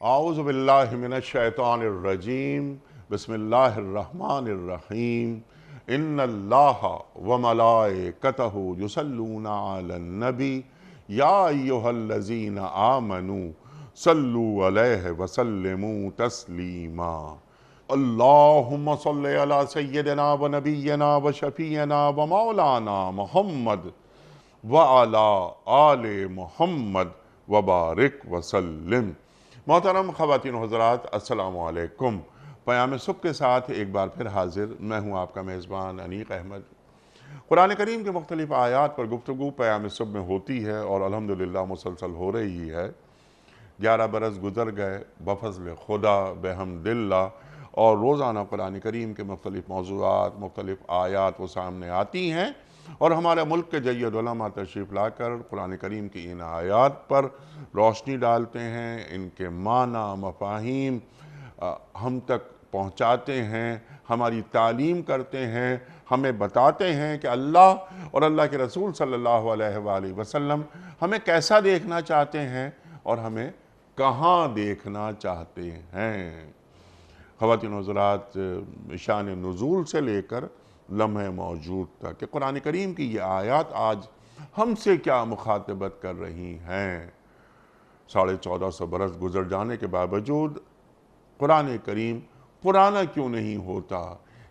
اعوذ باللہ من الشیطان الرجیم بسم اللہ الرحمن الرحیم ان اللہ وملائکتہ یصلون علی النبی یا ایہا الذین آمنوا صلوا علیہ وسلموا تسلیما اللہم صلی علی سیدنا و نبینا و شفیعنا و مولانا محمد وعلی آل محمد وبارک وسلم۔ محترم خواتین و حضرات، السلام علیکم۔ پیام صبح کے ساتھ ایک بار پھر حاضر میں ہوں آپ کا میزبان انیق احمد۔ قرآن کریم کے مختلف آیات پر گفتگو پیام صبح میں ہوتی ہے اور الحمدللہ مسلسل ہو رہی ہے۔ 11 برس گزر گئے بفضل خدا بحمد اللہ، اور روزانہ قرآن کریم کے مختلف موضوعات، مختلف آیات وہ سامنے آتی ہیں، اور ہمارے ملک کے جید علماء تشریف لا کر قرآن کریم کی ان آیات پر روشنی ڈالتے ہیں، ان کے معنی مفاہیم ہم تک پہنچاتے ہیں، ہماری تعلیم کرتے ہیں، ہمیں بتاتے ہیں کہ اللہ اور اللہ کے رسول صلی اللہ علیہ وآلہ وسلم ہمیں کیسا دیکھنا چاہتے ہیں اور ہمیں کہاں دیکھنا چاہتے ہیں۔ خواتین و حضرات، شان نزول سے لے کر لمحہ موجود تک کہ قرآن کریم کی یہ آیات آج ہم سے کیا مخاطبت کر رہی ہیں۔ 1450 برس گزر جانے کے باوجود قرآن کریم پرانا کیوں نہیں ہوتا؟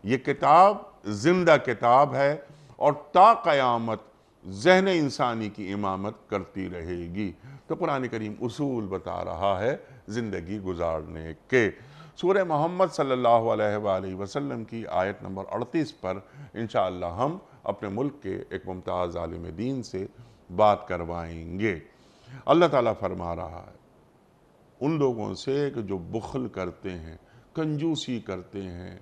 یہ کتاب زندہ کتاب ہے اور تا قیامت ذہن انسانی کی امامت کرتی رہے گی۔ تو قرآن کریم اصول بتا رہا ہے زندگی گزارنے کے۔ سورہ محمد صلی اللہ علیہ وآلہ وسلم کی آیت نمبر 38 پر انشاءاللہ ہم اپنے ملک کے ایک ممتاز عالم دین سے بات کروائیں گے۔ اللہ تعالیٰ فرما رہا ہے ان لوگوں سے کہ جو بخل کرتے ہیں، کنجوسی کرتے ہیں۔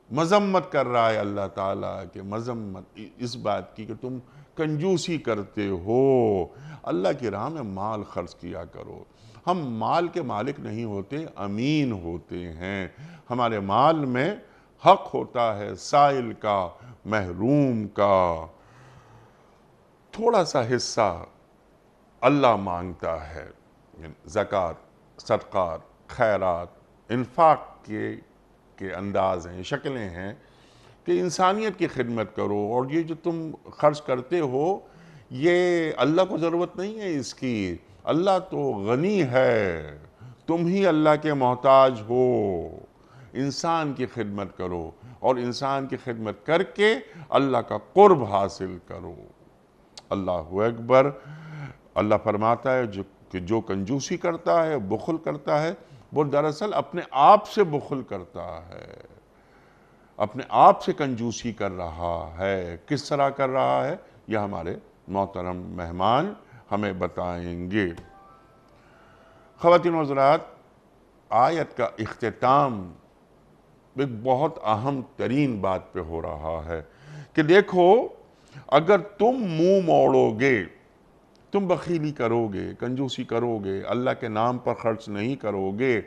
مذمت کر رہا ہے اللہ تعالیٰ کہ مذمت اس بات کی کہ تم کنجوسی کرتے ہو، اللہ کی راہ میں مال خرچ کیا کرو۔ ہم مال کے مالک نہیں ہوتے، امین ہوتے ہیں۔ ہمارے مال میں حق ہوتا ہے سائل کا، محروم کا۔ تھوڑا سا حصہ اللہ مانگتا ہے۔ زکوٰۃ، صدقات، خیرات، انفاق کے انداز ہیں، شکلیں ہیں کہ انسانیت کی خدمت کرو، اور یہ جو تم خرچ کرتے ہو یہ اللہ کو ضرورت نہیں ہے اس کی۔ اللہ تو غنی ہے، تم ہی اللہ کے محتاج ہو۔ انسان کی خدمت کرو اور انسان کی خدمت کر کے اللہ کا قرب حاصل کرو۔ اللہ اکبر۔ اللہ فرماتا ہے کہ جو کنجوسی کرتا ہے، بخل کرتا ہے، وہ دراصل اپنے آپ سے بخل کرتا ہے، اپنے آپ سے کنجوسی کر رہا ہے۔ کس طرح کر رہا ہے یہ ہمارے محترم مہمان ہمیں بتائیں گے۔ خواتین و حضرات، آیت کا اختتام ایک بہت اہم ترین بات پہ ہو رہا ہے کہ دیکھو، اگر تم منہ موڑو گے، تم بخیلی کرو گے، کنجوسی کرو گے، اللہ کے نام پر خرچ نہیں کرو گے،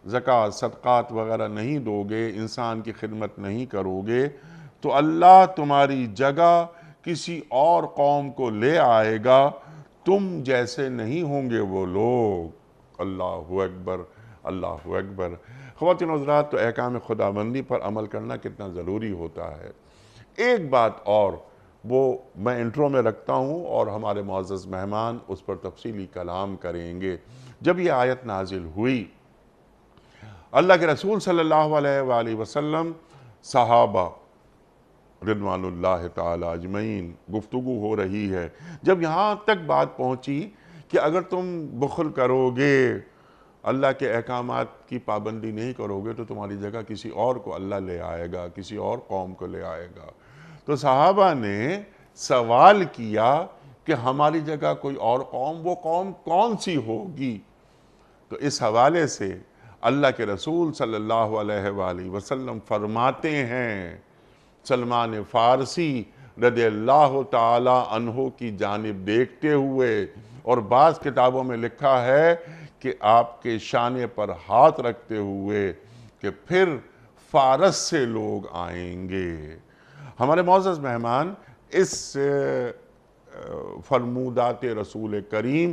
زکوٰۃ صدقات وغیرہ نہیں دو گے، انسان کی خدمت نہیں کرو گے، تو اللہ تمہاری جگہ کسی اور قوم کو لے آئے گا۔ تم جیسے نہیں ہوں گے وہ لوگ۔ اللہ اکبر، اللہ اکبر۔ خواتین و حضرات، تو احکام خداوندی پر عمل کرنا کتنا ضروری ہوتا ہے۔ ایک بات اور وہ میں انٹرو میں رکھتا ہوں اور ہمارے معزز مہمان اس پر تفصیلی کلام کریں گے۔ جب یہ آیت نازل ہوئی، اللہ کے رسول صلی اللہ علیہ وآلہ وسلم، صحابہ رضوان اللہ تعالی اجمعین، گفتگو ہو رہی ہے، جب یہاں تک بات پہنچی کہ اگر تم بخل کرو گے، اللہ کے احکامات کی پابندی نہیں کرو گے، تو تمہاری جگہ کسی اور کو اللہ لے آئے گا، کسی اور قوم کو لے آئے گا۔ تو صحابہ نے سوال کیا کہ ہماری جگہ کوئی اور قوم، وہ قوم کون سی ہوگی؟ تو اس حوالے سے اللہ کے رسول صلی اللہ علیہ وآلہ وسلم فرماتے ہیں، سلمان فارسی رضی اللہ تعالی عنہ کی جانب دیکھتے ہوئے، اور بعض کتابوں میں لکھا ہے کہ آپ کے شانے پر ہاتھ رکھتے ہوئے، کہ پھر فارس سے لوگ آئیں گے۔ ہمارے معزز مہمان اس فرمودات رسول کریم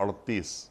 38।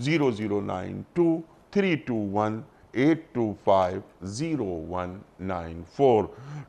009232182509194।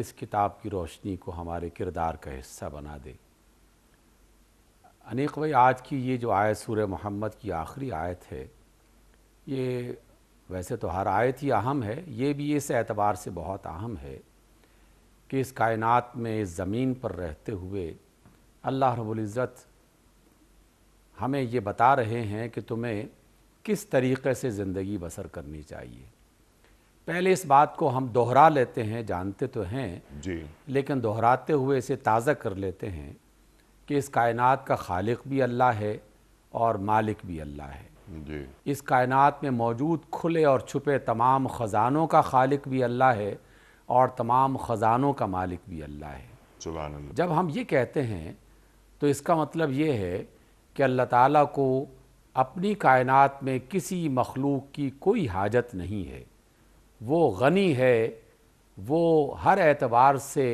اس کتاب کی روشنی کو ہمارے کردار کا حصہ بنا دے۔ انیق بھائی، آج کی یہ جو آیت سورہ محمد کی آخری آیت ہے، یہ ویسے تو ہر آیت ہی اہم ہے، یہ بھی اس اعتبار سے بہت اہم ہے کہ اس کائنات میں، اس زمین پر رہتے ہوئے اللہ رب العزت ہمیں یہ بتا رہے ہیں کہ تمہیں کس طریقے سے زندگی بسر کرنی چاہیے۔ پہلے اس بات کو ہم دہرا لیتے ہیں، جانتے تو ہیں جی لیکن دہراتے ہوئے اسے تازہ کر لیتے ہیں کہ اس کائنات کا خالق بھی اللہ ہے اور مالک بھی اللہ ہے۔ جی اس کائنات میں موجود کھلے اور چھپے تمام خزانوں کا خالق بھی اللہ ہے اور تمام خزانوں کا مالک بھی اللہ ہے۔ سبحان اللہ۔ جب ہم یہ کہتے ہیں تو اس کا مطلب یہ ہے کہ اللہ تعالیٰ کو اپنی کائنات میں کسی مخلوق کی کوئی حاجت نہیں ہے، وہ غنی ہے، وہ ہر اعتبار سے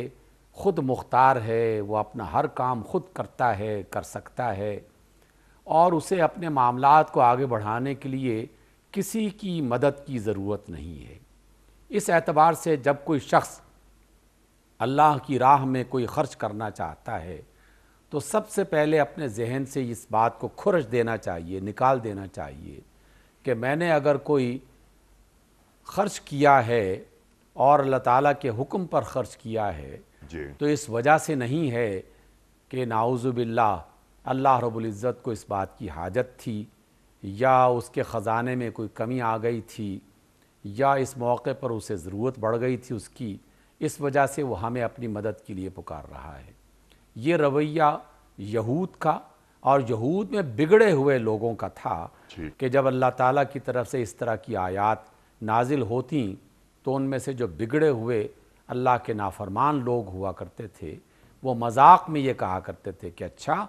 خود مختار ہے، وہ اپنا ہر کام خود کرتا ہے، کر سکتا ہے، اور اسے اپنے معاملات کو آگے بڑھانے کے لیے کسی کی مدد کی ضرورت نہیں ہے۔ اس اعتبار سے جب کوئی شخص اللہ کی راہ میں کوئی خرچ کرنا چاہتا ہے تو سب سے پہلے اپنے ذہن سے اس بات کو کھرچ دینا چاہیے، نکال دینا چاہیے کہ میں نے اگر کوئی خرچ کیا ہے اور اللہ تعالیٰ کے حکم پر خرچ کیا ہے جی تو اس وجہ سے نہیں ہے کہ نعوذ باللہ اللہ رب العزت کو اس بات کی حاجت تھی یا اس کے خزانے میں کوئی کمی آ گئی تھی یا اس موقع پر اسے ضرورت بڑھ گئی تھی اس کی، اس وجہ سے وہ ہمیں اپنی مدد کے لیے پکار رہا ہے۔ یہ رویہ یہود کا اور یہود میں بگڑے ہوئے لوگوں کا تھا کہ جب اللہ تعالیٰ کی طرف سے اس طرح کی آیات نازل ہوتیں تو ان میں سے جو بگڑے ہوئے اللہ کے نافرمان لوگ ہوا کرتے تھے وہ مذاق میں یہ کہا کرتے تھے کہ اچھا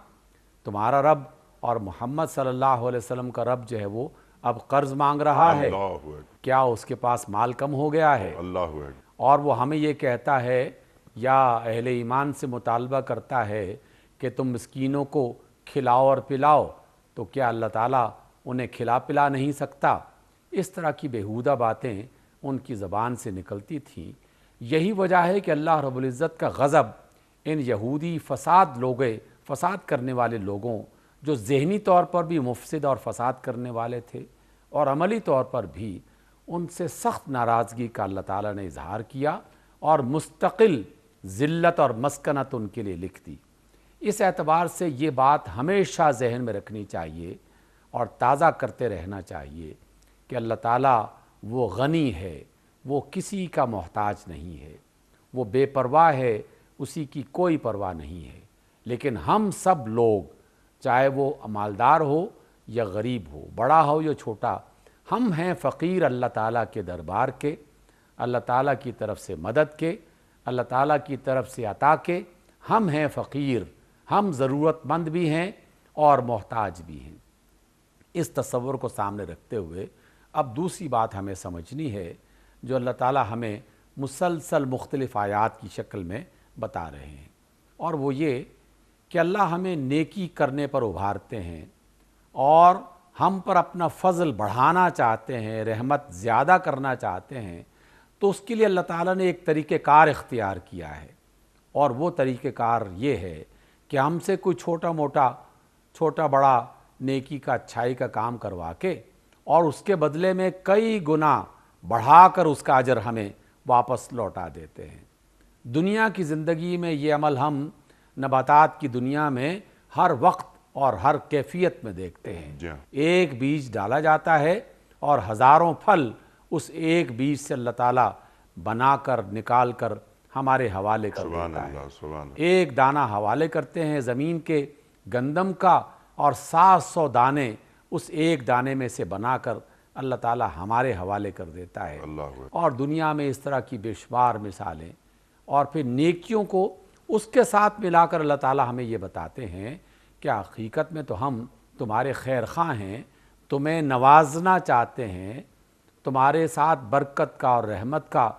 تمہارا رب اور محمد صلی اللہ علیہ وسلم کا رب جو ہے وہ اب قرض مانگ رہا ہے، اللہ اکبر، کیا اس کے پاس مال کم ہو گیا ہے؟ اللہ اکبر۔ اور وہ ہمیں یہ کہتا ہے یا اہل ایمان سے مطالبہ کرتا ہے کہ تم مسکینوں کو کھلاؤ اور پلاؤ، تو کیا اللہ تعالیٰ انہیں کھلا پلا نہیں سکتا؟ اس طرح کی بیہودہ باتیں ان کی زبان سے نکلتی تھیں۔ یہی وجہ ہے کہ اللہ رب العزت کا غضب ان یہودی فساد کرنے والے لوگوں، جو ذہنی طور پر بھی مفسد اور فساد کرنے والے تھے اور عملی طور پر بھی، ان سے سخت ناراضگی کا اللہ تعالیٰ نے اظہار کیا اور مستقل ذلت اور مسکنت ان کے لیے لکھ دی۔ اس اعتبار سے یہ بات ہمیشہ ذہن میں رکھنی چاہیے اور تازہ کرتے رہنا چاہیے کہ اللہ تعالیٰ وہ غنی ہے، وہ کسی کا محتاج نہیں ہے، وہ بے پرواہ ہے، اسی کی کوئی پرواہ نہیں ہے۔ لیکن ہم سب لوگ، چاہے وہ مالدار ہو یا غریب ہو، بڑا ہو یا چھوٹا، ہم ہیں فقیر اللہ تعالیٰ کے دربار کے، اللہ تعالیٰ کی طرف سے مدد کے، اللہ تعالیٰ کی طرف سے عطا کے، ہم ہیں فقیر، ہم ضرورت مند بھی ہیں اور محتاج بھی ہیں۔ اس تصور کو سامنے رکھتے ہوئے اب دوسری بات ہمیں سمجھنی ہے جو اللہ تعالیٰ ہمیں مسلسل مختلف آیات کی شکل میں بتا رہے ہیں، اور وہ یہ کہ اللہ ہمیں نیکی کرنے پر ابھارتے ہیں اور ہم پر اپنا فضل بڑھانا چاہتے ہیں، رحمت زیادہ کرنا چاہتے ہیں، تو اس کے لیے اللہ تعالیٰ نے ایک طریقہ کار اختیار کیا ہے، اور وہ طریقہ کار یہ ہے کہ ہم سے کوئی چھوٹا بڑا نیکی کا، اچھائی کا کام کروا کے اور اس کے بدلے میں کئی گنا بڑھا کر اس کا اجر ہمیں واپس لوٹا دیتے ہیں۔ دنیا کی زندگی میں یہ عمل ہم نباتات کی دنیا میں ہر وقت اور ہر کیفیت میں دیکھتے ہیں۔ ایک بیج ڈالا جاتا ہے اور ہزاروں پھل اس ایک بیج سے اللہ تعالیٰ بنا کر نکال کر ہمارے حوالے کر دیتا ہے۔ ایک دانہ حوالے کرتے ہیں زمین کے گندم کا اور 700 دانے اس ایک دانے میں سے بنا کر اللہ تعالیٰ ہمارے حوالے کر دیتا ہے۔ اور دنیا میں اس طرح کی بے شمار مثالیں، اور پھر نیکیوں کو اس کے ساتھ ملا کر اللہ تعالیٰ ہمیں یہ بتاتے ہیں کہ حقیقت میں تو ہم تمہارے خیر خواہ ہیں، تمہیں نوازنا چاہتے ہیں، تمہارے ساتھ برکت کا اور رحمت کا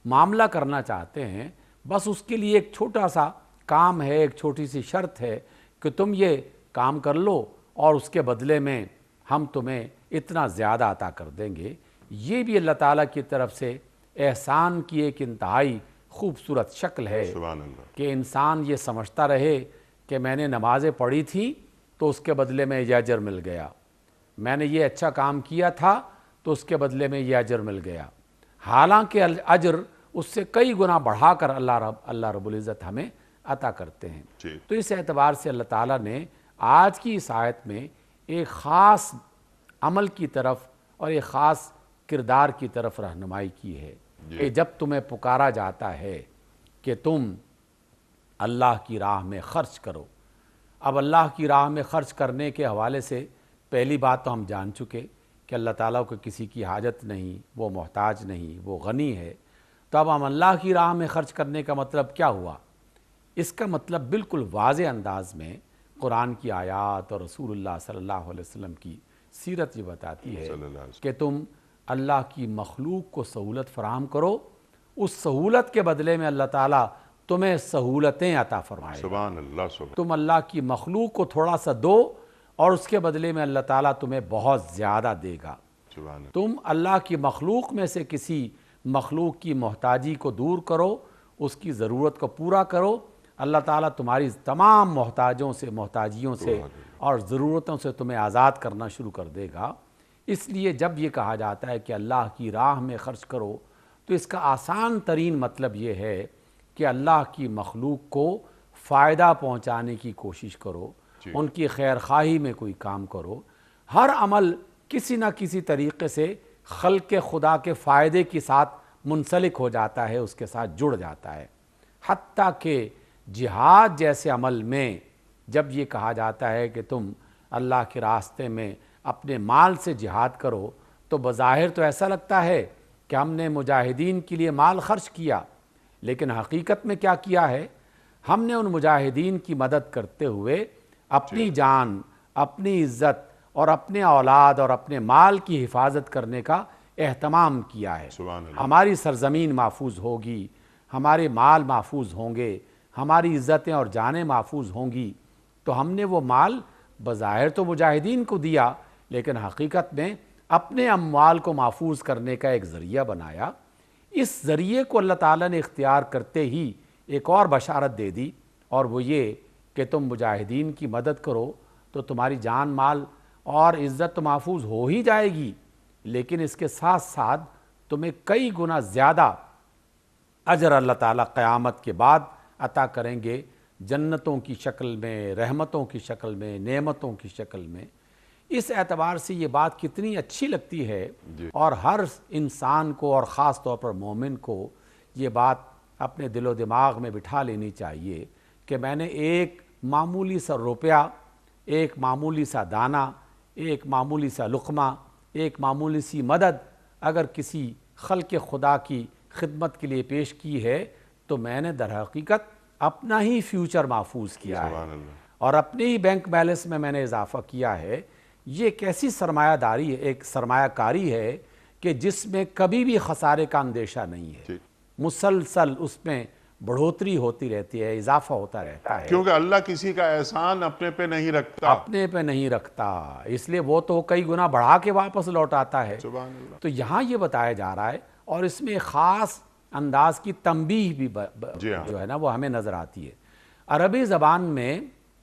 معاملہ کرنا چاہتے ہیں، بس اس کے لیے ایک چھوٹا سا کام ہے، ایک چھوٹی سی شرط ہے کہ تم یہ کام کر لو اور اس کے بدلے میں ہم تمہیں اتنا زیادہ عطا کر دیں گے۔ یہ بھی اللہ تعالیٰ کی طرف سے احسان کی ایک انتہائی خوبصورت شکل ہے سبحان اللہ. کہ انسان یہ سمجھتا رہے کہ میں نے نمازیں پڑھی تھیں تو اس کے بدلے میں یہ اجر مل گیا، میں نے یہ اچھا کام کیا تھا تو اس کے بدلے میں یہ اجر مل گیا، حالانکہ اجر اس سے کئی گنا بڑھا کر اللہ رب العزت ہمیں عطا کرتے ہیں. جی. تو اس اعتبار سے اللہ تعالیٰ نے آج کی اس آیت میں ایک خاص عمل کی طرف اور ایک خاص کردار کی طرف رہنمائی کی ہے کہ جب تمہیں پکارا جاتا ہے کہ تم اللہ کی راہ میں خرچ کرو. اب اللہ کی راہ میں خرچ کرنے کے حوالے سے پہلی بات تو ہم جان چکے کہ اللہ تعالیٰ کو کسی کی حاجت نہیں، وہ محتاج نہیں، وہ غنی ہے. تو اب ہم اللہ کی راہ میں خرچ کرنے کا مطلب کیا ہوا؟ اس کا مطلب بالکل واضح انداز میں قرآن کی آیات اور رسول اللہ صلی اللہ علیہ وسلم کی سیرت یہ بتاتی ہے کہ تم اللہ کی مخلوق کو سہولت فراہم کرو، اس سہولت کے بدلے میں اللہ تعالیٰ تمہیں سہولتیں عطا فرمائے. سبحان اللہ. سبحان. تم اللہ کی مخلوق کو تھوڑا سا دو اور اس کے بدلے میں اللہ تعالیٰ تمہیں بہت زیادہ دے گا. سبحان. تم اللہ کی مخلوق میں سے کسی مخلوق کی محتاجی کو دور کرو، اس کی ضرورت کو پورا کرو، اللہ تعالیٰ تمہاری تمام محتاجیوں سے اور ضرورتوں سے تمہیں آزاد کرنا شروع کر دے گا. اس لیے جب یہ کہا جاتا ہے کہ اللہ کی راہ میں خرچ کرو تو اس کا آسان ترین مطلب یہ ہے کہ اللہ کی مخلوق کو فائدہ پہنچانے کی کوشش کرو، ان کی خیر خواہی میں کوئی کام کرو. ہر عمل کسی نہ کسی طریقے سے خلق خدا کے فائدے کے ساتھ منسلک ہو جاتا ہے، اس کے ساتھ جڑ جاتا ہے. حتیٰ کہ جہاد جیسے عمل میں جب یہ کہا جاتا ہے کہ تم اللہ کے راستے میں اپنے مال سے جہاد کرو تو بظاہر تو ایسا لگتا ہے کہ ہم نے مجاہدین کے لیے مال خرچ کیا، لیکن حقیقت میں کیا کیا ہے؟ ہم نے ان مجاہدین کی مدد کرتے ہوئے اپنی جان، اپنی عزت اور اپنے اولاد اور اپنے مال کی حفاظت کرنے کا اہتمام کیا ہے. ہماری سرزمین محفوظ ہوگی، ہمارے مال محفوظ ہوں گے، ہماری عزتیں اور جانیں محفوظ ہوں گی. تو ہم نے وہ مال بظاہر تو مجاہدین کو دیا، لیکن حقیقت میں اپنے اموال کو محفوظ کرنے کا ایک ذریعہ بنایا. اس ذریعے کو اللہ تعالیٰ نے اختیار کرتے ہی ایک اور بشارت دے دی، اور وہ یہ کہ تم مجاہدین کی مدد کرو تو تمہاری جان، مال اور عزت تو محفوظ ہو ہی جائے گی، لیکن اس کے ساتھ ساتھ تمہیں کئی گنا زیادہ اجر اللہ تعالیٰ قیامت کے بعد عطا کریں گے، جنتوں کی شکل میں، رحمتوں کی شکل میں، نعمتوں کی شکل میں. اس اعتبار سے یہ بات کتنی اچھی لگتی ہے اور ہر انسان کو اور خاص طور پر مومن کو یہ بات اپنے دل و دماغ میں بٹھا لینی چاہیے کہ میں نے ایک معمولی سا روپیہ، ایک معمولی سا دانہ، ایک معمولی سا لقمہ، ایک معمولی سی مدد اگر کسی خلق خدا کی خدمت کے لیے پیش کی ہے تو میں نے در حقیقت اپنا ہی فیوچر محفوظ کیا ہے اور اپنے ہی بینک بیلنس میں نے اضافہ کیا ہے. یہ کیسی سرمایہ داری ہے، ایک سرمایہ کاری ہے کہ جس میں کبھی بھی خسارے کا اندیشہ نہیں ہے. مسلسل اس میں بڑھوتری ہوتی رہتی ہے، اضافہ ہوتا رہتا ہے، کیونکہ اللہ کسی کا احسان اپنے پہ نہیں رکھتا، اس لیے وہ تو کئی گنا بڑھا کے واپس لوٹاتا ہے. سبحان اللہ. تو یہاں یہ بتایا جا رہا ہے اور اس میں خاص انداز کی تنبیہ بھی جو ہے نا وہ ہمیں نظر آتی ہے. عربی زبان میں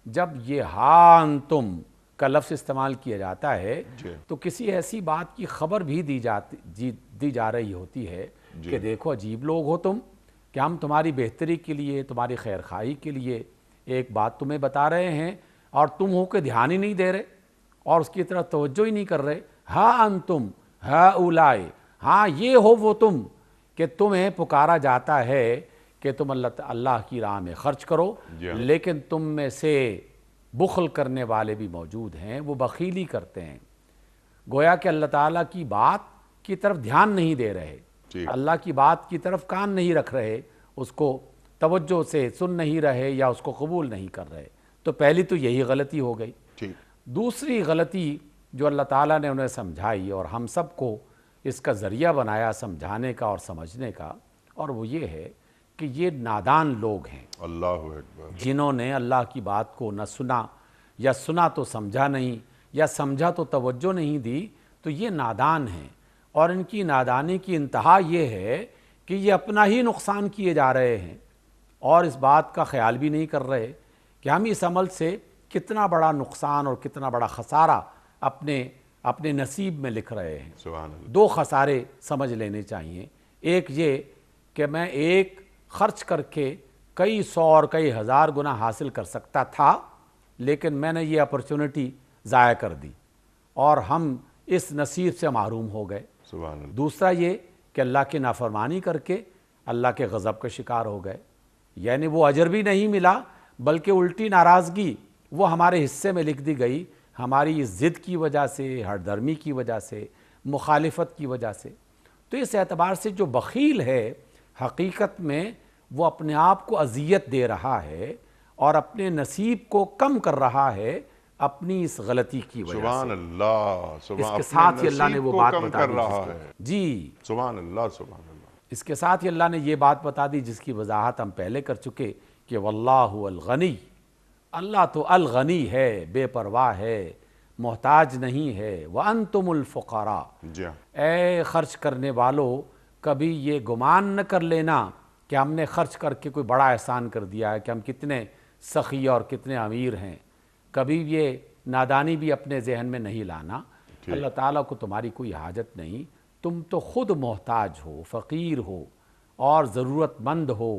جب یہ ہاں انتم کا لفظ استعمال کیا جاتا ہے تو کسی ایسی بات کی خبر بھی دی جا رہی ہوتی ہے کہ دیکھو عجیب لوگ ہو تم، کہ ہم تمہاری بہتری کے لیے، تمہاری خیر خواہی کے لیے ایک بات تمہیں بتا رہے ہیں اور تم ہو کے دھیان ہی نہیں دے رہے اور اس کی طرف توجہ ہی نہیں کر رہے. ہاں انتم ہاں اولائے، ہاں یہ ہو وہ تم کہ تمہیں پکارا جاتا ہے کہ تم اللہ کی راہ میں خرچ کرو، لیکن تم میں سے بخل کرنے والے بھی موجود ہیں، وہ بخیلی کرتے ہیں. گویا کہ اللہ تعالیٰ کی بات کی طرف دھیان نہیں دے رہے، اللہ کی بات کی طرف کان نہیں رکھ رہے، اس کو توجہ سے سن نہیں رہے یا اس کو قبول نہیں کر رہے. تو پہلی تو یہی غلطی ہو گئی. دوسری غلطی جو اللہ تعالیٰ نے انہیں سمجھائی اور ہم سب کو اس کا ذریعہ بنایا سمجھانے کا اور سمجھنے کا، اور وہ یہ ہے کہ یہ نادان لوگ ہیں، اللہ اکبر، جنہوں نے اللہ کی بات کو نہ سنا یا سنا تو سمجھا نہیں یا سمجھا تو توجہ نہیں دی. تو یہ نادان ہیں اور ان کی نادانی کی انتہا یہ ہے کہ یہ اپنا ہی نقصان کیے جا رہے ہیں اور اس بات کا خیال بھی نہیں کر رہے کہ ہم اس عمل سے کتنا بڑا نقصان اور کتنا بڑا خسارہ اپنے نصیب میں لکھ رہے ہیں۔ سبحان اللہ۔ دو خسارے سمجھ لینے چاہیے، ایک یہ کہ میں ایک خرچ کر کے کئی سو اور کئی ہزار گنا حاصل کر سکتا تھا، لیکن میں نے یہ اپرچونٹی ضائع کر دی اور ہم اس نصیب سے محروم ہو گئے۔ سبحان اللہ۔ دوسرا یہ کہ اللہ کی نافرمانی کر کے اللہ کے غضب کا شکار ہو گئے، یعنی وہ اجر بھی نہیں ملا بلکہ الٹی ناراضگی وہ ہمارے حصے میں لکھ دی گئی، ہماری اس ضد کی وجہ سے، ہر درمی کی وجہ سے، مخالفت کی وجہ سے۔ تو اس اعتبار سے جو بخیل ہے حقیقت میں وہ اپنے آپ کو اذیت دے رہا ہے اور اپنے نصیب کو کم کر رہا ہے اپنی اس غلطی کی وجہ سے۔ سبحان اللہ۔ اس کے ساتھ ہی اللہ نے وہ بات بتا دی رہا ہے۔ جی سبحان اللہ، سبحان اللہ۔ اس کے ساتھ ہی اللہ نے یہ بات بتا دی جس کی وضاحت ہم پہلے کر چکے کہ واللہ الغنی، اللہ تو الغنی ہے، بے پرواہ ہے، محتاج نہیں ہے، وانتم الفقراء۔ جی ہاں۔ اے خرچ کرنے والو، کبھی یہ گمان نہ کر لینا کہ ہم نے خرچ کر کے کوئی بڑا احسان کر دیا ہے کہ ہم کتنے سخی اور کتنے امیر ہیں، کبھی یہ نادانی بھی اپنے ذہن میں نہیں لانا۔ اللہ تعالیٰ کو تمہاری کوئی حاجت نہیں، تم تو خود محتاج ہو، فقیر ہو اور ضرورت مند ہو،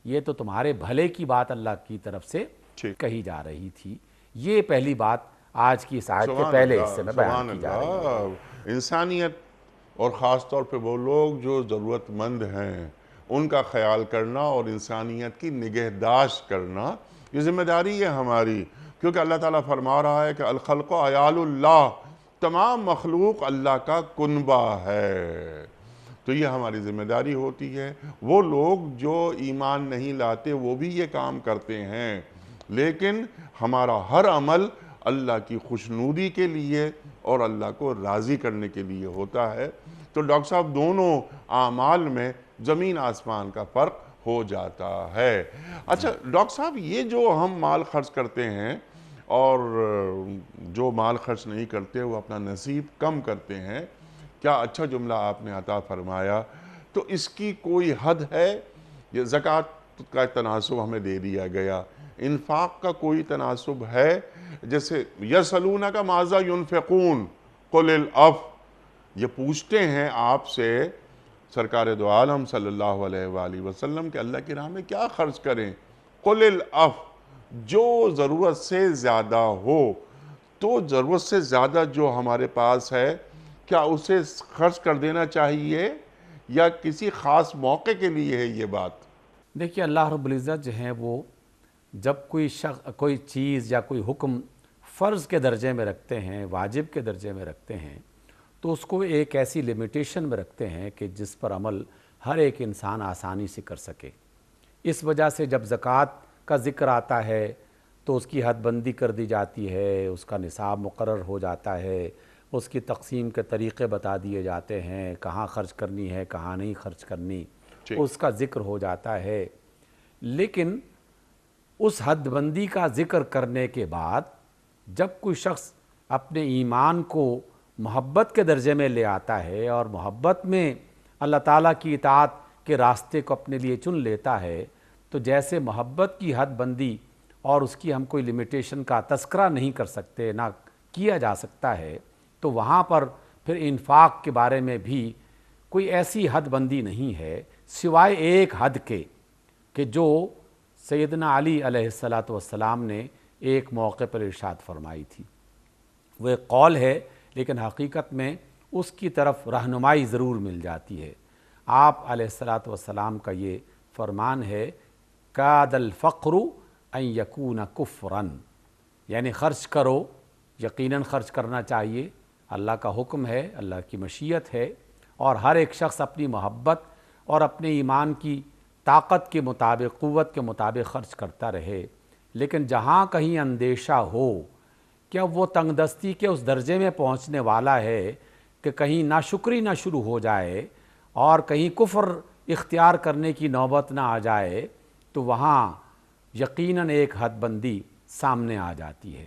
یہ تو تمہارے بھلے کی بات اللہ کی طرف سے کہی جا رہی تھی۔ یہ پہلی بات آج کی اس آیت کے پہلے حصے میں بیان کی جا رہی ہے۔ سبحان اللہ۔ انسانیت اور خاص طور پہ وہ لوگ جو ضرورت مند ہیں ان کا خیال کرنا اور انسانیت کی نگہداشت کرنا، یہ ذمہ داری ہے ہماری، کیونکہ اللہ تعالیٰ فرما رہا ہے کہ الخلق عیال اللہ، تمام مخلوق اللہ کا کنبہ ہے۔ تو یہ ہماری ذمہ داری ہوتی ہے۔ وہ لوگ جو ایمان نہیں لاتے وہ بھی یہ کام کرتے ہیں، لیکن ہمارا ہر عمل اللہ کی خوشنودی کے لیے اور اللہ کو راضی کرنے کے لیے ہوتا ہے۔ تو ڈاکٹر صاحب دونوں اعمال میں زمین آسمان کا فرق ہو جاتا ہے۔ اچھا ڈاکٹر صاحب، یہ جو ہم مال خرچ کرتے ہیں اور جو مال خرچ نہیں کرتے وہ اپنا نصیب کم کرتے ہیں، کیا اچھا جملہ آپ نے عطا فرمایا، تو اس کی کوئی حد ہے؟ یہ زکوٰۃ کا تناسب ہمیں دے دیا گیا، انفاق کا کوئی تناسب ہے؟ جیسے یسألونک ماذا ینفقون قل العفو، یہ پوچھتے ہیں آپ سے سرکار دو عالم صلی اللہ علیہ وآلہ وسلم کہ اللہ کی راہ میں کیا خرچ کریں؟ قل العفو، جو ضرورت سے زیادہ ہو، تو ضرورت سے زیادہ جو ہمارے پاس ہے کیا اسے خرچ کر دینا چاہیے یا کسی خاص موقع کے لیے ہے یہ بات؟ دیکھیے اللہ رب العزت جو ہیں وہ جب کوئی چیز یا کوئی حکم فرض کے درجے میں رکھتے ہیں، واجب کے درجے میں رکھتے ہیں، تو اس کو ایک ایسی لیمیٹیشن میں رکھتے ہیں کہ جس پر عمل ہر ایک انسان آسانی سے کر سکے۔ اس وجہ سے جب زکوٰۃ کا ذکر آتا ہے تو اس کی حد بندی کر دی جاتی ہے، اس کا نصاب مقرر ہو جاتا ہے، اس کی تقسیم کے طریقے بتا دیے جاتے ہیں، کہاں خرچ کرنی ہے کہاں نہیں خرچ کرنی، اس کا ذکر ہو جاتا ہے۔ لیکن اس حد بندی کا ذکر کرنے کے بعد جب کوئی شخص اپنے ایمان کو محبت کے درجے میں لے آتا ہے اور محبت میں اللہ تعالیٰ کی اطاعت کے راستے کو اپنے لیے چن لیتا ہے، تو جیسے محبت کی حد بندی اور اس کی ہم کوئی لمیٹیشن کا تذکرہ نہیں کر سکتے، نہ کیا جا سکتا ہے، تو وہاں پر پھر انفاق کے بارے میں بھی کوئی ایسی حد بندی نہیں ہے سوائے ایک حد کے کہ جو سیدنا علی علیہ السلام نے ایک موقع پر ارشاد فرمائی تھی۔ وہ ایک قول ہے لیکن حقیقت میں اس کی طرف رہنمائی ضرور مل جاتی ہے۔ آپ علیہ السلام کا یہ فرمان ہے کاد الفقر ان یکون کفرا، یعنی خرچ کرو، یقیناً خرچ کرنا چاہیے، اللہ کا حکم ہے، اللہ کی مشیت ہے، اور ہر ایک شخص اپنی محبت اور اپنے ایمان کی طاقت کے مطابق، قوت کے مطابق خرچ کرتا رہے۔ لیکن جہاں کہیں اندیشہ ہو کہ وہ تنگ دستی کے اس درجے میں پہنچنے والا ہے کہ کہیں ناشکری نہ شروع ہو جائے اور کہیں کفر اختیار کرنے کی نوبت نہ آ جائے، تو وہاں یقیناً ایک حد بندی سامنے آ جاتی ہے۔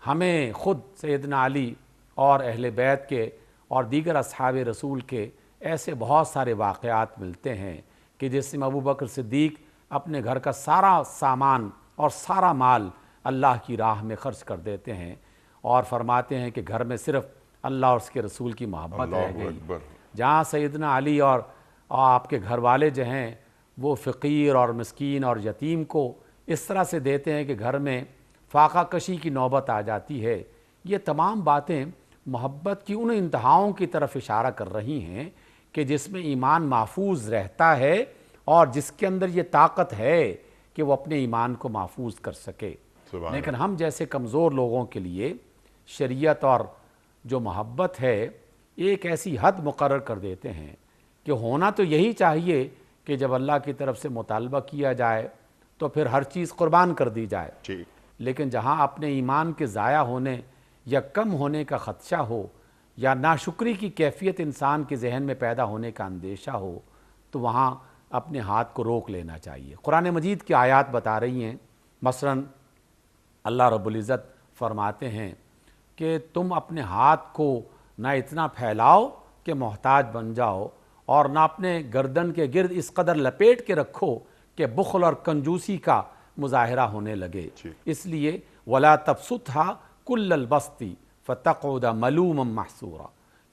ہمیں خود سیدنا علی اور اہل بیت کے اور دیگر اصحاب رسول کے ایسے بہت سارے واقعات ملتے ہیں کہ جس میں ابو بکر صدیق اپنے گھر کا سارا سامان اور سارا مال اللہ کی راہ میں خرچ کر دیتے ہیں اور فرماتے ہیں کہ گھر میں صرف اللہ اور اس کے رسول کی محبت رہ اللہ گئی. اکبر. جہاں سیدنا علی اور آپ کے گھر والے جو ہیں وہ فقیر اور مسکین اور یتیم کو اس طرح سے دیتے ہیں کہ گھر میں فاقہ کشی کی نوبت آ جاتی ہے. یہ تمام باتیں محبت کی ان انتہاؤں کی طرف اشارہ کر رہی ہیں کہ جس میں ایمان محفوظ رہتا ہے اور جس کے اندر یہ طاقت ہے کہ وہ اپنے ایمان کو محفوظ کر سکے. لیکن ہم جیسے کمزور لوگوں کے لیے شریعت اور جو محبت ہے ایک ایسی حد مقرر کر دیتے ہیں کہ ہونا تو یہی چاہیے کہ جب اللہ کی طرف سے مطالبہ کیا جائے تو پھر ہر چیز قربان کر دی جائے. لیکن جہاں اپنے ایمان کے ضائع ہونے یا کم ہونے کا خدشہ ہو یا ناشکری کی کیفیت انسان کے ذہن میں پیدا ہونے کا اندیشہ ہو تو وہاں اپنے ہاتھ کو روک لینا چاہیے. قرآن مجید کی آیات بتا رہی ہیں، مثلاً اللہ رب العزت فرماتے ہیں کہ تم اپنے ہاتھ کو نہ اتنا پھیلاؤ کہ محتاج بن جاؤ اور نہ اپنے گردن کے گرد اس قدر لپیٹ کے رکھو کہ بخل اور کنجوسی کا مظاہرہ ہونے لگے. اس لیے وَلَا تَبْسُطْهَا كُلَّ الْبَسْطِ فَتَقْعُدَ مَلُومًا مَحْسُورًا،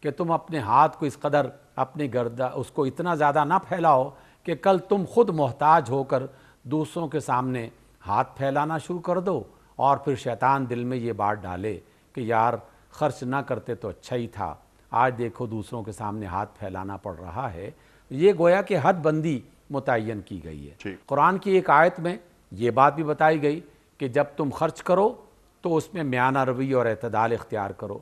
کہ تم اپنے ہاتھ کو اس قدر اپنے اس کو اتنا زیادہ نہ پھیلاؤ کہ کل تم خود محتاج ہو کر دوسروں کے سامنے ہاتھ پھیلانا شروع کر دو اور پھر شیطان دل میں یہ بات ڈالے کہ یار خرچ نہ کرتے تو اچھا ہی تھا، آج دیکھو دوسروں کے سامنے ہاتھ پھیلانا پڑ رہا ہے. یہ گویا کہ حد بندی متعین کی گئی ہے. قرآن کی ایک آیت میں یہ بات بھی بتائی گئی کہ جب تم خرچ کرو تو اس میں میانہ روی اور اعتدال اختیار کرو،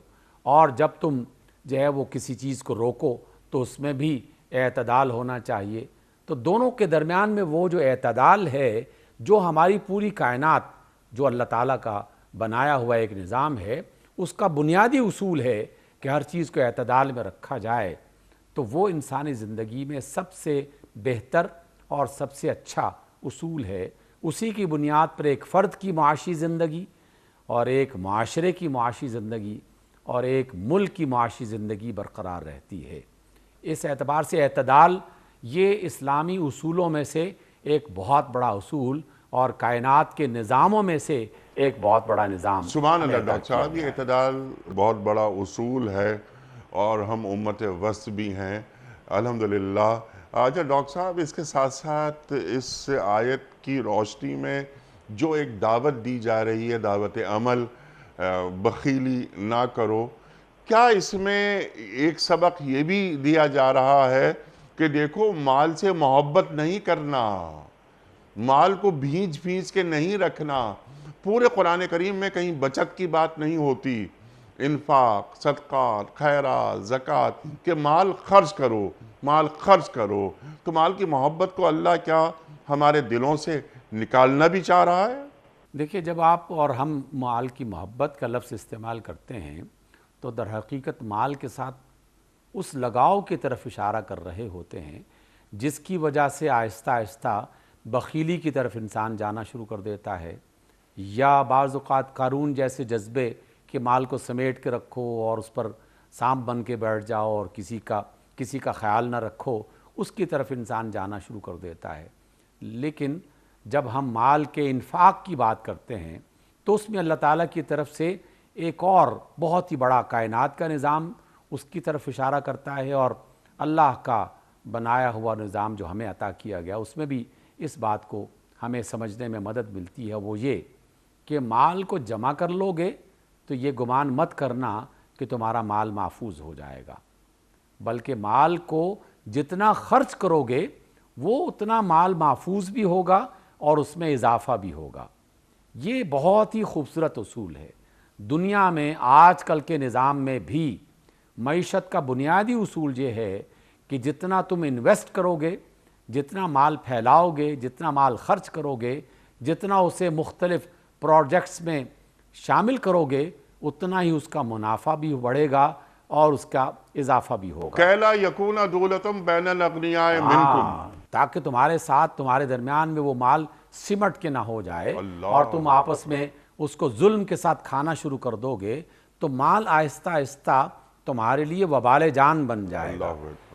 اور جب تم جو ہے وہ کسی چیز کو روکو تو اس میں بھی اعتدال ہونا چاہیے. تو دونوں کے درمیان میں وہ جو اعتدال ہے، جو ہماری پوری کائنات جو اللہ تعالیٰ کا بنایا ہوا ایک نظام ہے، اس کا بنیادی اصول ہے کہ ہر چیز کو اعتدال میں رکھا جائے. تو وہ انسانی زندگی میں سب سے بہتر اور سب سے اچھا اصول ہے. اسی کی بنیاد پر ایک فرد کی معاشی زندگی اور ایک معاشرے کی معاشی زندگی اور ایک ملک کی معاشی زندگی برقرار رہتی ہے. اس اعتبار سے اعتدال یہ اسلامی اصولوں میں سے ایک بہت بڑا اصول اور کائنات کے نظاموں میں سے ایک بہت بڑا نظام. سبحان اللہ ڈاکٹر صاحب، یہ اعتدال بہت بڑا اصول ہے اور ہم امت وسط بھی ہیں الحمدللہ. اچھا ڈاکٹر صاحب، اس کے ساتھ ساتھ اس آیت کی روشنی میں جو ایک دعوت دی جا رہی ہے، دعوت عمل، بخیلی نہ کرو، کیا اس میں ایک سبق یہ بھی دیا جا رہا ہے کہ دیکھو مال سے محبت نہیں کرنا، مال کو بھینچ بھینچ کے نہیں رکھنا؟ پورے قرآن کریم میں کہیں بچت کی بات نہیں ہوتی، انفاق، صدقات، خیرات، زکوٰۃ، کہ مال خرچ کرو، مال خرچ کرو. تو مال کی محبت کو اللہ کیا ہمارے دلوں سے نکالنا بھی چاہ رہا ہے؟ دیکھیے، جب آپ اور ہم مال کی محبت کا لفظ استعمال کرتے ہیں تو در حقیقت مال کے ساتھ اس لگاؤ کی طرف اشارہ کر رہے ہوتے ہیں جس کی وجہ سے آہستہ آہستہ بخیلی کی طرف انسان جانا شروع کر دیتا ہے، یا بعض اوقات قارون جیسے جذبے کہ مال کو سمیٹ کے رکھو اور اس پر سانپ بن کے بیٹھ جاؤ اور کسی کا خیال نہ رکھو، اس کی طرف انسان جانا شروع کر دیتا ہے. لیکن جب ہم مال کے انفاق کی بات کرتے ہیں تو اس میں اللہ تعالیٰ کی طرف سے ایک اور بہت ہی بڑا کائنات کا نظام اس کی طرف اشارہ کرتا ہے، اور اللہ کا بنایا ہوا نظام جو ہمیں عطا کیا گیا اس میں بھی اس بات کو ہمیں سمجھنے میں مدد ملتی ہے. وہ یہ کہ مال کو جمع کر لو گے تو یہ گمان مت کرنا کہ تمہارا مال محفوظ ہو جائے گا، بلکہ مال کو جتنا خرچ کرو گے وہ اتنا مال محفوظ بھی ہوگا اور اس میں اضافہ بھی ہوگا. یہ بہت ہی خوبصورت اصول ہے. دنیا میں آج کل کے نظام میں بھی معیشت کا بنیادی اصول یہ ہے کہ جتنا تم انویسٹ کرو گے، جتنا مال پھیلاؤ گے، جتنا مال خرچ کرو گے، جتنا اسے مختلف پروجیکٹس میں شامل کرو گے، اتنا ہی اس کا منافع بھی بڑھے گا اور اس کا اضافہ بھی ہوگا. کہ لا یکون دولتم بین الاغنیاء منکم، تاکہ تمہارے ساتھ تمہارے درمیان میں وہ مال سمٹ کے نہ ہو جائے اور تم آپس میں اس کو ظلم کے ساتھ کھانا شروع کر دو گے تو مال آہستہ آہستہ تمہارے لیے وبال جان بن جائے گا.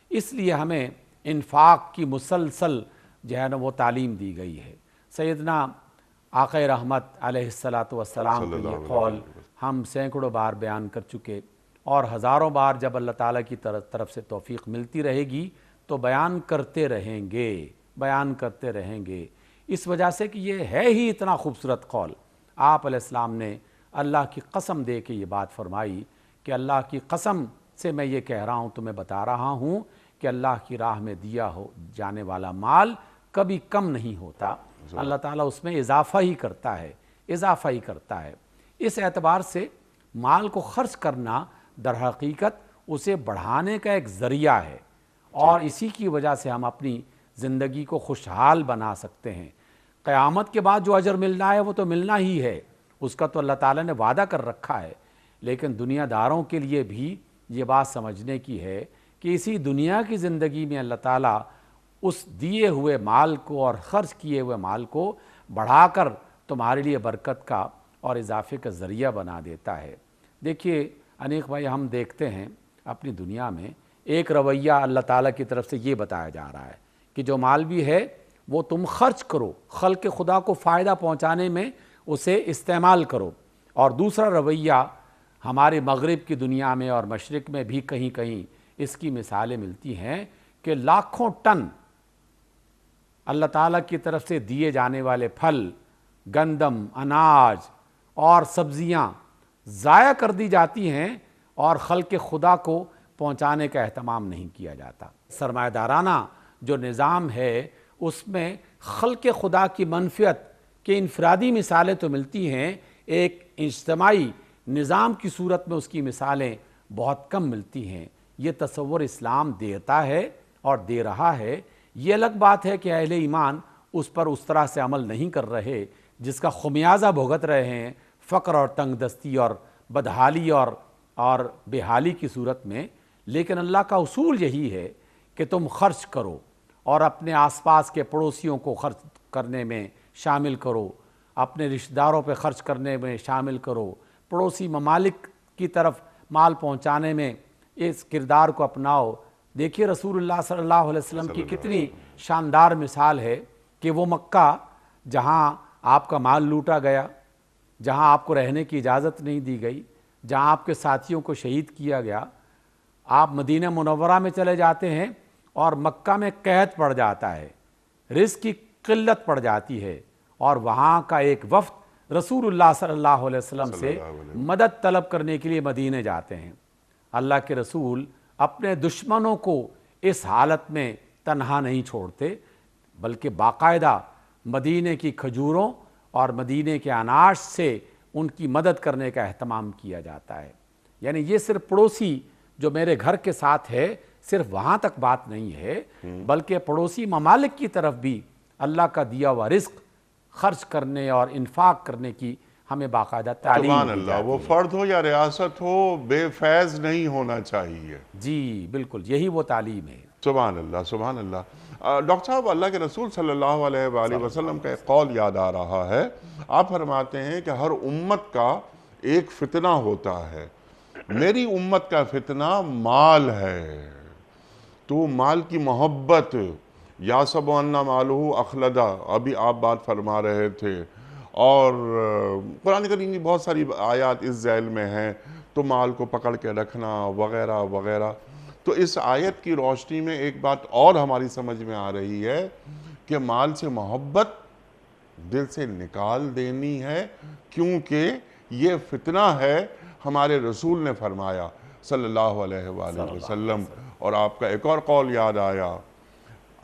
اس لیے ہمیں انفاق کی مسلسل جو ہے نا وہ تعلیم دی گئی ہے۔ سیدنا آقا رحمت علیہ الصلاۃ والسلام کا یہ قول ہم سینکڑوں بار بیان کر چکے، اور ہزاروں بار جب اللہ تعالیٰ کی طرف سے توفیق ملتی رہے گی تو بیان کرتے رہیں گے، اس وجہ سے کہ یہ ہے ہی اتنا خوبصورت قول۔ آپ علیہ السلام نے اللہ کی قسم دے کے یہ بات فرمائی کہ اللہ کی قسم سے میں یہ کہہ رہا ہوں، تمہیں بتا رہا ہوں کہ اللہ کی راہ میں دیا ہو جانے والا مال کبھی کم نہیں ہوتا، اللہ تعالیٰ اس میں اضافہ ہی کرتا ہے۔ اس اعتبار سے مال کو خرچ کرنا در حقیقت اسے بڑھانے کا ایک ذریعہ ہے، اور اسی کی وجہ سے ہم اپنی زندگی کو خوشحال بنا سکتے ہیں۔ قیامت کے بعد جو اجر ملنا ہے وہ تو ملنا ہی ہے، اس کا تو اللہ تعالیٰ نے وعدہ کر رکھا ہے، لیکن دنیا داروں کے لیے بھی یہ بات سمجھنے کی ہے کہ اسی دنیا کی زندگی میں اللہ تعالیٰ اس دیے ہوئے مال کو اور خرچ کیے ہوئے مال کو بڑھا کر تمہارے لیے برکت کا اور اضافے کا ذریعہ بنا دیتا ہے۔ دیکھیے انیق بھائی، ہم دیکھتے ہیں اپنی دنیا میں ایک رویہ اللہ تعالیٰ کی طرف سے یہ بتایا جا رہا ہے کہ جو مال بھی ہے وہ تم خرچ کرو، خلق خدا کو فائدہ پہنچانے میں اسے استعمال کرو، اور دوسرا رویہ ہمارے مغرب کی دنیا میں اور مشرق میں بھی کہیں کہیں اس کی مثالیں ملتی ہیں کہ لاکھوں ٹن اللہ تعالیٰ کی طرف سے دیے جانے والے پھل، گندم، اناج اور سبزیاں ضائع کر دی جاتی ہیں اور خلق خدا کو پہنچانے کا اہتمام نہیں کیا جاتا۔ سرمایہ دارانہ جو نظام ہے اس میں خلق خدا کی منفعت کے انفرادی مثالیں تو ملتی ہیں، ایک اجتماعی نظام کی صورت میں اس کی مثالیں بہت کم ملتی ہیں۔ یہ تصور اسلام دیتا ہے اور دے رہا ہے۔ یہ الگ بات ہے کہ اہل ایمان اس پر اس طرح سے عمل نہیں کر رہے جس کا خمیازہ بھگت رہے ہیں فقر اور تنگ دستی اور بدحالی اور بے حالی کی صورت میں، لیکن اللہ کا اصول یہی ہے کہ تم خرچ کرو اور اپنے آس پاس کے پڑوسیوں کو خرچ کرنے میں شامل کرو، اپنے رشتہ داروں پہ خرچ کرنے میں شامل کرو، پڑوسی ممالک کی طرف مال پہنچانے میں اس کردار کو اپناؤ۔ دیکھیے رسول اللہ صلی اللہ علیہ وسلم کی کتنی شاندار مثال ہے کہ وہ مکہ جہاں آپ کا مال لوٹا گیا، جہاں آپ کو رہنے کی اجازت نہیں دی گئی، جہاں آپ کے ساتھیوں کو شہید کیا گیا، آپ مدینہ منورہ میں چلے جاتے ہیں اور مکہ میں قحط پڑ جاتا ہے، رزق کی قلت پڑ جاتی ہے، اور وہاں کا ایک وفد رسول اللہ صلی اللہ علیہ وسلم سے مدد طلب کرنے کے لیے مدینہ جاتے ہیں۔ اللہ کے رسول اپنے دشمنوں کو اس حالت میں تنہا نہیں چھوڑتے، بلکہ باقاعدہ مدینے کی کھجوروں اور مدینے کے اناج سے ان کی مدد کرنے کا اہتمام کیا جاتا ہے۔ یعنی یہ صرف پڑوسی جو میرے گھر کے ساتھ ہے صرف وہاں تک بات نہیں ہے، بلکہ پڑوسی ممالک کی طرف بھی اللہ کا دیا ہوا رزق خرچ کرنے اور انفاق کرنے کی ہمیں باقاعدہ تعلیم سبحان اللہ، وہ فرد ہو یا ریاست ہو، بے فیض نہیں ہونا چاہیے۔ جی بالکل، یہی وہ تعلیم ہے۔ سبحان اللہ، سبحان اللہ۔ ڈاکٹر صاحب، اللہ کے رسول صلی اللہ علیہ وآلہ وسلم کا ایک قول یاد آ رہا ہے۔ آپ فرماتے ہیں کہ ہر امت کا ایک فتنہ ہوتا ہے، میری امت کا فتنہ مال ہے، تو مال کی محبت، یاسب ان مالہ اخلدہ، ابھی آپ بات فرما رہے تھے، اور قرآن کریم کی بہت ساری آیات اس ذیل میں ہیں، تو مال کو پکڑ کے رکھنا وغیرہ وغیرہ۔ تو اس آیت کی روشنی میں ایک بات اور ہماری سمجھ میں آ رہی ہے کہ مال سے محبت دل سے نکال دینی ہے، کیونکہ یہ فتنہ ہے، ہمارے رسول نے فرمایا صلی اللہ علیہ وآلہ وسلم۔ اور آپ کا ایک اور قول یاد آیا،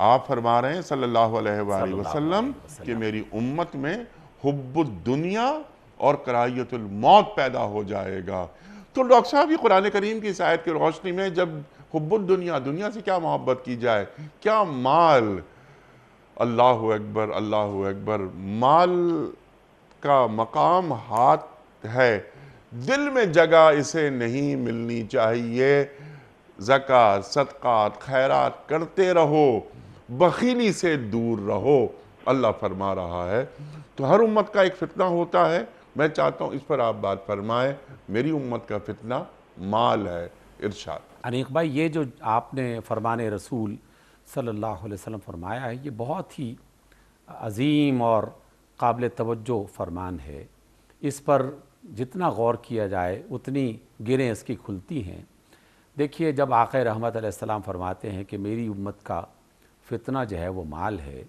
آپ فرما رہے ہیں صلی اللہ علیہ وآلہ وسلم کہ میری امت میں حب الدنیا اور کراہیت الموت پیدا ہو جائے گا۔ تو ڈاکٹر صاحب، یہ قرآن کریم کی اس آیت کی روشنی میں جب حب الدنیا، دنیا سے کیا محبت کی جائے، کیا مال، اللہ اکبر اللہ اکبر، مال کا مقام ہاتھ ہے، دل میں جگہ اسے نہیں ملنی چاہیے۔ زکوٰۃ، صدقات، خیرات کرتے رہو، بخیلی سے دور رہو، اللہ فرما رہا ہے۔ تو ہر امت کا ایک فتنہ ہوتا ہے، میں چاہتا ہوں اس پر آپ بات فرمائیں۔ میری امت کا فتنہ مال ہے، ارشاد۔ انیق بھائی، یہ جو آپ نے فرمان رسول صلی اللہ علیہ وسلم فرمایا ہے، یہ بہت ہی عظیم اور قابل توجہ فرمان ہے۔ اس پر جتنا غور کیا جائے اتنی گریں اس کی کھلتی ہیں۔ دیکھیے، جب آقا رحمت علیہ السلام فرماتے ہیں کہ میری امت کا فتنہ جو ہے وہ مال ہے،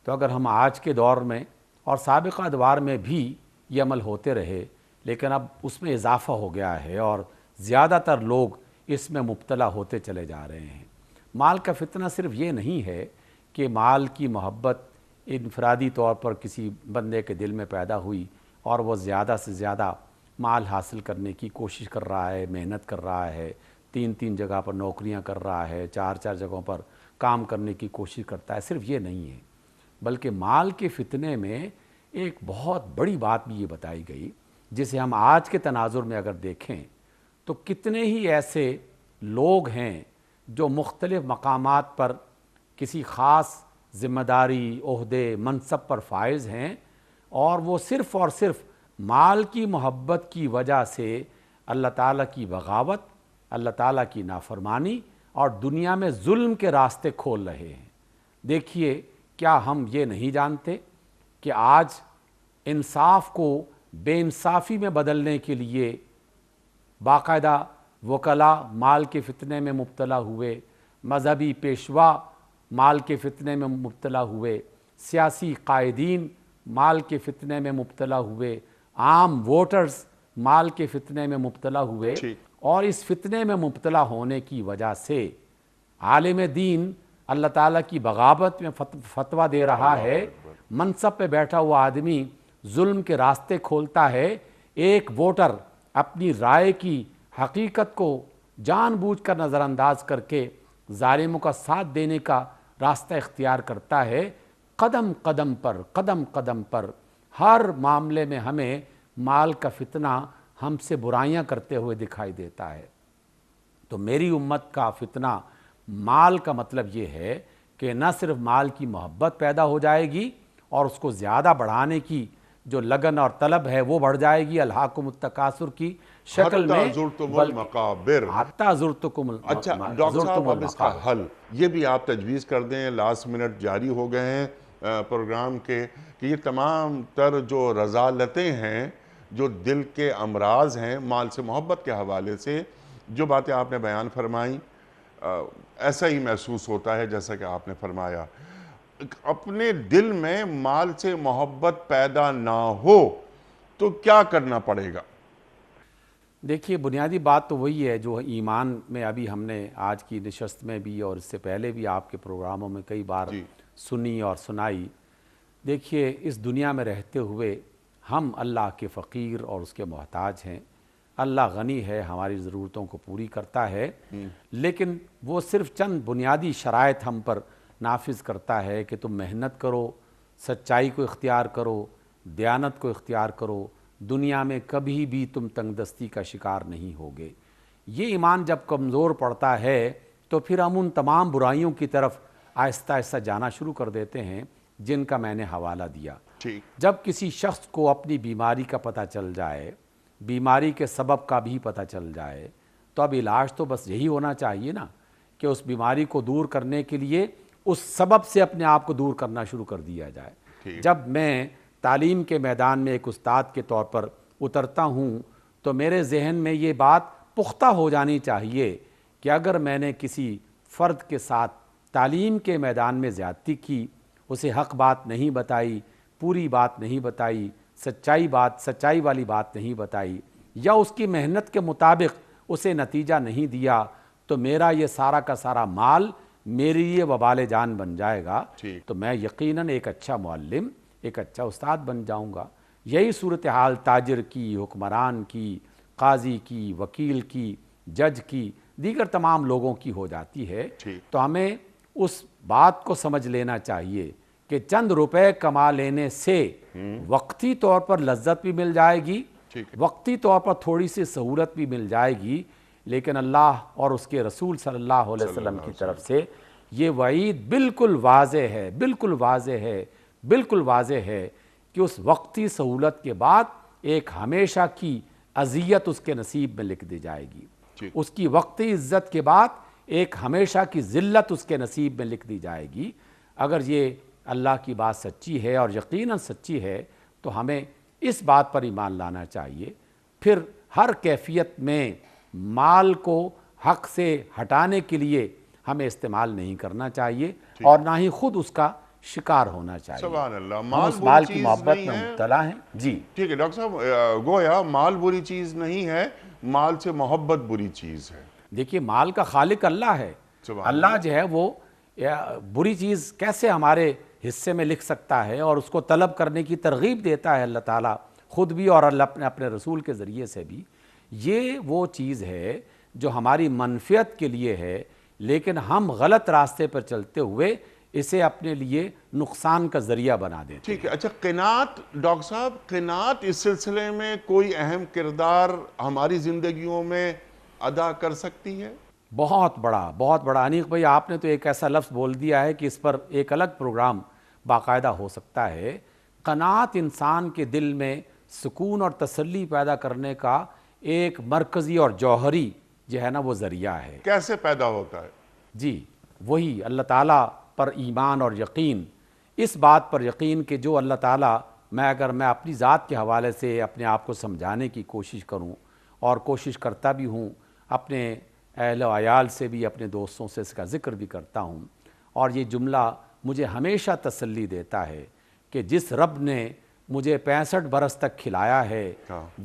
تو اگر ہم آج کے دور میں اور سابقہ ادوار میں بھی یہ عمل ہوتے رہے، لیکن اب اس میں اضافہ ہو گیا ہے اور زیادہ تر لوگ اس میں مبتلا ہوتے چلے جا رہے ہیں۔ مال کا فتنہ صرف یہ نہیں ہے کہ مال کی محبت انفرادی طور پر کسی بندے کے دل میں پیدا ہوئی اور وہ زیادہ سے زیادہ مال حاصل کرنے کی کوشش کر رہا ہے، محنت کر رہا ہے، 3 جگہ پر نوکریاں کر رہا ہے، 4 جگہوں پر کام کرنے کی کوشش کرتا ہے۔ صرف یہ نہیں ہے، بلکہ مال کے فتنے میں ایک بہت بڑی بات بھی یہ بتائی گئی، جسے ہم آج کے تناظر میں اگر دیکھیں تو کتنے ہی ایسے لوگ ہیں جو مختلف مقامات پر کسی خاص ذمہ داری، عہدے، منصب پر فائز ہیں، اور وہ صرف اور صرف مال کی محبت کی وجہ سے اللہ تعالیٰ کی بغاوت، اللہ تعالیٰ کی نافرمانی اور دنیا میں ظلم کے راستے کھول رہے ہیں۔ دیکھیے، کیا ہم یہ نہیں جانتے کہ آج انصاف کو بے انصافی میں بدلنے کے لیے باقاعدہ وکلاء مال کے فتنے میں مبتلا ہوئے، مذہبی پیشوا مال کے فتنے میں مبتلا ہوئے، سیاسی قائدین مال کے فتنے میں مبتلا ہوئے، عام ووٹرز مال کے فتنے میں مبتلا ہوئے، اور اس فتنے میں مبتلا ہونے کی وجہ سے عالم دین اللہ تعالیٰ کی بغاوت میں فتویٰ دے رہا ہے، منصب پہ بیٹھا ہوا آدمی ظلم کے راستے کھولتا ہے، ایک ووٹر اپنی رائے کی حقیقت کو جان بوجھ کر نظر انداز کر کے ظالموں کا ساتھ دینے کا راستہ اختیار کرتا ہے۔ قدم قدم پر ہر معاملے میں ہمیں مال کا فتنہ ہم سے برائیاں کرتے ہوئے دکھائی دیتا ہے۔ تو میری امت کا فتنہ مال کا مطلب یہ ہے کہ نہ صرف مال کی محبت پیدا ہو جائے گی اور اس کو زیادہ بڑھانے کی جو لگن اور طلب ہے وہ بڑھ جائے گی، الہاکم التکاثر کی شکل میں، حتی زرتم المقابر۔ حتی زرتم اچھا ڈاکٹر صاحب، اب اس کا حل یہ بھی آپ تجویز کر دیں، لاسٹ منٹ جاری ہو گئے ہیں پروگرام کے، کہ یہ تمام تر جو رذالتیں ہیں، جو دل کے امراض ہیں مال سے محبت کے حوالے سے، جو باتیں آپ نے بیان فرمائیں، ایسا ہی محسوس ہوتا ہے جیسا کہ آپ نے فرمایا، اپنے دل میں مال سے محبت پیدا نہ ہو تو کیا کرنا پڑے گا؟ دیکھیے، بنیادی بات تو وہی ہے جو ایمان میں ابھی ہم نے آج کی نشست میں بھی اور اس سے پہلے بھی آپ کے پروگراموں میں کئی بار سنی اور سنائی۔ دیکھیے، اس دنیا میں رہتے ہوئے ہم اللہ کے فقیر اور اس کے محتاج ہیں۔ اللہ غنی ہے، ہماری ضرورتوں کو پوری کرتا ہے، لیکن وہ صرف چند بنیادی شرائط ہم پر نافذ کرتا ہے کہ تم محنت کرو، سچائی کو اختیار کرو، دیانت کو اختیار کرو، دنیا میں کبھی بھی تم تنگ دستی کا شکار نہیں ہوگے۔ یہ ایمان جب کمزور پڑتا ہے تو پھر ہم ان تمام برائیوں کی طرف آہستہ آہستہ جانا شروع کر دیتے ہیں جن کا میں نے حوالہ دیا۔ جب کسی شخص کو اپنی بیماری کا پتہ چل جائے، بیماری کے سبب کا بھی پتہ چل جائے، تو اب علاج تو بس یہی ہونا چاہیے نا کہ اس بیماری کو دور کرنے کے لیے اس سبب سے اپنے آپ کو دور کرنا شروع کر دیا جائے۔ جب میں تعلیم کے میدان میں ایک استاد کے طور پر اترتا ہوں تو میرے ذہن میں یہ بات پختہ ہو جانی چاہیے کہ اگر میں نے کسی فرد کے ساتھ تعلیم کے میدان میں زیادتی کی، اسے حق بات نہیں بتائی، پوری بات نہیں بتائی، سچائی والی بات نہیں بتائی، یا اس کی محنت کے مطابق اسے نتیجہ نہیں دیا، تو میرا یہ سارا کا سارا مال میرے لیے وبال جان بن جائے گا۔ تو میں یقیناً ایک اچھا معلم، ایک اچھا استاد بن جاؤں گا۔ یہی صورتحال تاجر کی، حکمران کی، قاضی کی، وکیل کی، جج کی، دیگر تمام لوگوں کی ہو جاتی ہے۔ تو ہمیں اس بات کو سمجھ لینا چاہیے کہ چند روپے کما لینے سے وقتی طور پر لذت بھی مل جائے گی، وقتی طور پر تھوڑی سی سہولت بھی مل جائے گی، لیکن اللہ اور اس کے رسول صلی اللہ علیہ وسلم کی طرف سے یہ وعید بالکل واضح ہے، بالکل واضح ہے کہ اس وقتی سہولت کے بعد ایک ہمیشہ کی اذیت اس کے نصیب میں لکھ دی جائے گی۔ اس کی وقتی عزت کے بعد ایک ہمیشہ کی ذلت اس کے نصیب میں لکھ دی جائے گی۔ اگر یہ اللہ کی بات سچی ہے اور یقیناً سچی ہے تو ہمیں اس بات پر ایمان لانا چاہیے۔ پھر ہر کیفیت میں مال کو حق سے ہٹانے کے لیے ہمیں استعمال نہیں کرنا چاہیے اور نہ ہی خود اس کا شکار ہونا چاہیے۔ سبحان اللہ، ہم مال اس بری مال کی چیز محبت نہیں میں ہے۔ مبتلا ہیں۔ جی ٹھیک ہے ڈاکٹر صاحب، گویا مال بری چیز نہیں ہے، مال سے محبت بری چیز ہے۔ دیکھیے، مال کا خالق اللہ ہے۔ سبحان اللہ جو ہے وہ بری چیز کیسے ہمارے حصے میں لکھ سکتا ہے، اور اس کو طلب کرنے کی ترغیب دیتا ہے اللہ تعالیٰ خود بھی اور اللہ اپنے رسول کے ذریعے سے بھی۔ یہ وہ چیز ہے جو ہماری منفعت کے لیے ہے، لیکن ہم غلط راستے پر چلتے ہوئے اسے اپنے لیے نقصان کا ذریعہ بنا دیتے ہیں۔ ٹھیک ہے، اچھا قناعت ڈاکٹر صاحب، قناعت اس سلسلے میں کوئی اہم کردار ہماری زندگیوں میں ادا کر سکتی ہے؟ بہت بڑا انیق بھائی، آپ نے تو ایک ایسا لفظ بول دیا ہے کہ اس پر ایک الگ پروگرام باقاعدہ ہو سکتا ہے۔ قناعت انسان کے دل میں سکون اور تسلی پیدا کرنے کا ایک مرکزی اور جوہری جو ہے نا وہ ذریعہ ہے۔ کیسے پیدا ہوتا ہے؟ جی، وہی اللہ تعالیٰ پر ایمان اور یقین، اس بات پر یقین کہ جو اللہ تعالیٰ، اگر میں اپنی ذات کے حوالے سے اپنے آپ کو سمجھانے کی کوشش کروں، اور کوشش کرتا بھی ہوں، اپنے اہل و عیال سے بھی، اپنے دوستوں سے اس کا ذکر بھی کرتا ہوں، اور یہ جملہ مجھے ہمیشہ تسلی دیتا ہے کہ جس رب نے مجھے 65 برس تک کھلایا ہے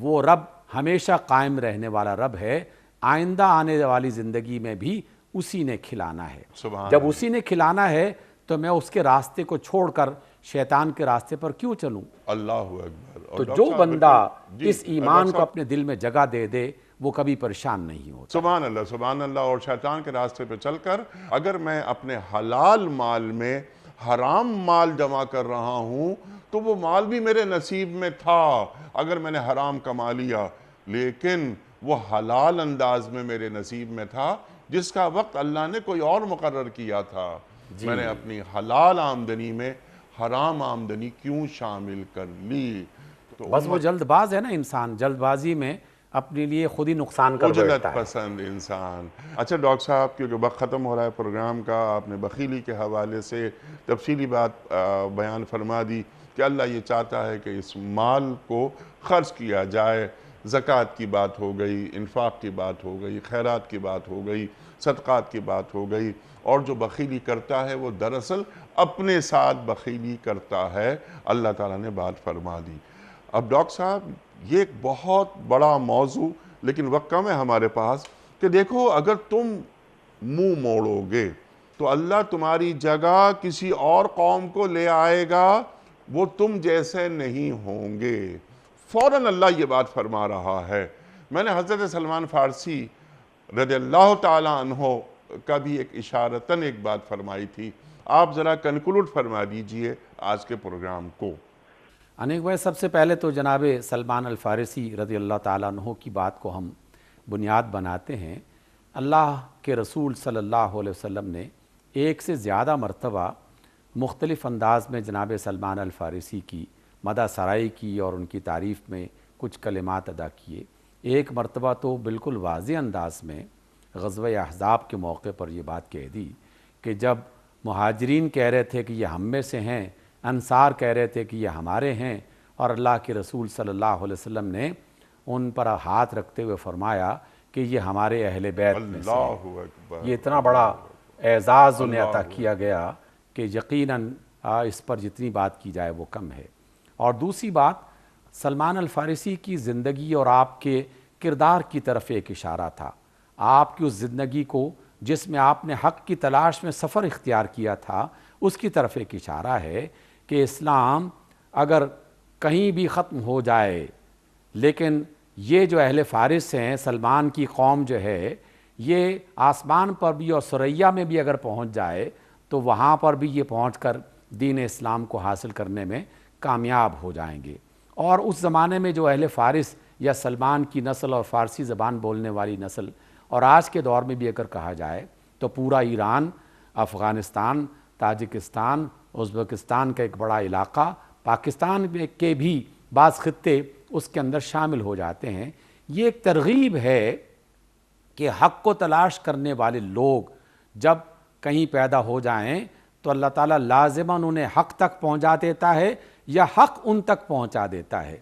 وہ رب ہمیشہ قائم رہنے والا رب ہے، آئندہ آنے والی زندگی میں بھی اسی نے کھلانا ہے۔ جب اسی نے کھلانا ہے تو میں اس کے راستے کو چھوڑ کر شیطان کے راستے پر کیوں چلوں؟ اللہ اکبر۔ تو جو بندہ اس ایمان کو اپنے دل میں جگہ دے دے وہ کبھی پریشان نہیں ہوتا۔ سبحان اللہ، سبحان اللہ۔ اور شیطان کے راستے پہ چل کر اگر میں اپنے حلال مال میں حرام مال جمع کر رہا ہوں تو وہ مال بھی میرے نصیب میں تھا اگر میں نے حرام کما لیا، لیکن وہ حلال انداز میں میرے نصیب میں تھا جس کا وقت اللہ نے کوئی اور مقرر کیا تھا۔ میں نے اپنی حلال آمدنی میں حرام آمدنی کیوں شامل کر لی؟ تو بس وہ جلد باز ہے نا انسان، جلد بازی میں اپنے لیے خود ہی نقصان کر عجلت بیٹھتا ہے۔ پسند انسان۔ اچھا ڈاکٹر صاحب، کیونکہ وقت ختم ہو رہا ہے پروگرام کا، آپ نے بخیلی کے حوالے سے تفصیلی بات بیان فرما دی کہ اللہ یہ چاہتا ہے کہ اس مال کو خرچ کیا جائے۔ زکوٰۃ کی بات ہو گئی، انفاق کی بات ہو گئی، خیرات کی بات ہو گئی، صدقات کی بات ہو گئی، اور جو بخیلی کرتا ہے وہ دراصل اپنے ساتھ بخیلی کرتا ہے، اللہ تعالیٰ نے بات فرما دی۔ اب ڈاکٹر صاحب، یہ ایک بہت بڑا موضوع، لیکن وقت کم ہے ہمارے پاس، کہ دیکھو اگر تم منہ موڑو گے تو اللہ تمہاری جگہ کسی اور قوم کو لے آئے گا، وہ تم جیسے نہیں ہوں گے۔ فوراً اللہ یہ بات فرما رہا ہے۔ میں نے حضرت سلمان فارسی رضی اللہ تعالیٰ عنہ کا بھی ایک اشارتاً ایک بات فرمائی تھی، آپ ذرا کنکلوڈ فرما دیجئے آج کے پروگرام کو۔ انیک بھائی، سب سے پہلے تو جناب سلمان الفارسی رضی اللہ تعالیٰ عنہ کی بات کو ہم بنیاد بناتے ہیں۔ اللہ کے رسول صلی اللہ علیہ وسلم نے ایک سے زیادہ مرتبہ مختلف انداز میں جناب سلمان الفارسی کی مدح سرائی کی اور ان کی تعریف میں کچھ کلمات ادا کیے۔ ایک مرتبہ تو بالکل واضح انداز میں غزوہ احزاب کے موقع پر یہ بات کہہ دی کہ جب مہاجرین کہہ رہے تھے کہ یہ ہم میں سے ہیں، انصار کہہ رہے تھے کہ یہ ہمارے ہیں، اور اللہ کے رسول صلی اللہ علیہ وسلم نے ان پر ہاتھ رکھتے ہوئے فرمایا کہ یہ ہمارے اہل بیت میں سے ہیں۔ اللہ اکبر۔ یہ اتنا بڑا اعزاز انہیں عطا کیا گیا کہ یقیناً اس پر جتنی بات کی جائے وہ کم ہے۔ اور دوسری بات، سلمان الفارسی کی زندگی اور آپ کے کردار کی طرف ایک اشارہ تھا۔ آپ کی اس زندگی کو جس میں آپ نے حق کی تلاش میں سفر اختیار کیا تھا، اس کی طرف ایک اشارہ ہے کہ اسلام اگر کہیں بھی ختم ہو جائے، لیکن یہ جو اہل فارس ہیں، سلمان کی قوم جو ہے، یہ آسمان پر بھی اور ثریا میں بھی اگر پہنچ جائے تو وہاں پر بھی یہ پہنچ کر دین اسلام کو حاصل کرنے میں کامیاب ہو جائیں گے۔ اور اس زمانے میں جو اہل فارس یا سلمان کی نسل اور فارسی زبان بولنے والی نسل، اور آج کے دور میں بھی اگر کہا جائے تو پورا ایران، افغانستان، تاجکستان، ازبکستان کا ایک بڑا علاقہ، پاکستان کے بھی بعض خطے اس کے اندر شامل ہو جاتے ہیں۔ یہ ایک ترغیب ہے کہ حق کو تلاش کرنے والے لوگ جب کہیں پیدا ہو جائیں تو اللہ تعالیٰ لازماً انہیں حق تک پہنچا دیتا ہے یا حق ان تک پہنچا دیتا ہے۔